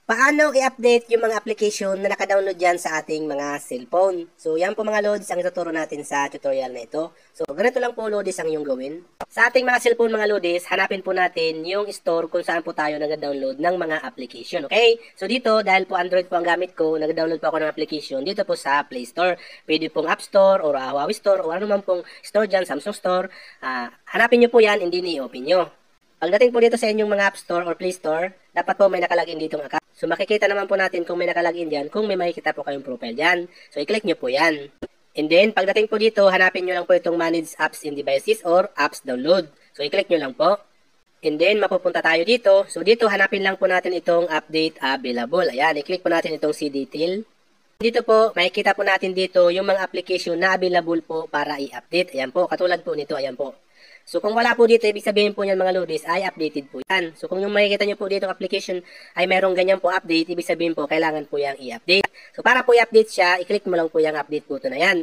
Paano i-update yung mga application na naka-download dyan sa ating mga cellphone? So, yan po mga loads ang ituturo natin sa tutorial na ito. So, ganito lang po loads ang iyong gawin. Sa ating mga cellphone mga loads, hanapin po natin yung store kung saan po tayo nag-download ng mga application. Okay? So, dito, dahil po Android po ang gamit ko, nag-download po ako ng application dito po sa Play Store. Pwede pong App Store or Huawei Store o ano man pong store dyan, Samsung Store. Hanapin nyo po yan, hindi ni-open nyo. Pagdating po dito sa inyong mga App Store or Play Store, dapat po may nakalagin ditong account. So, makikita naman po natin kung may nakalagin dyan, kung may makikita po kayong profile dyan. So, i-click nyo po yan. And then, pagdating po dito, hanapin nyo lang po itong Manage Apps in Devices or Apps Download. So, i-click nyo lang po. And then, mapupunta tayo dito. So, dito, hanapin lang po natin itong Update Available. Ayan, i-click po natin itong See Detail. Dito po, makikita po natin dito yung mga application na available po para i-update. Ayan po, katulad po nito, ayan po. So, kung wala po dito, ibig sabihin po niyan mga loaders ay updated po yan. So, kung yung makikita nyo po dito application ay merong ganyan po update, ibig sabihin po kailangan po yung i-update. So, para po i-update siya, i-click mo lang po yung update button na yan.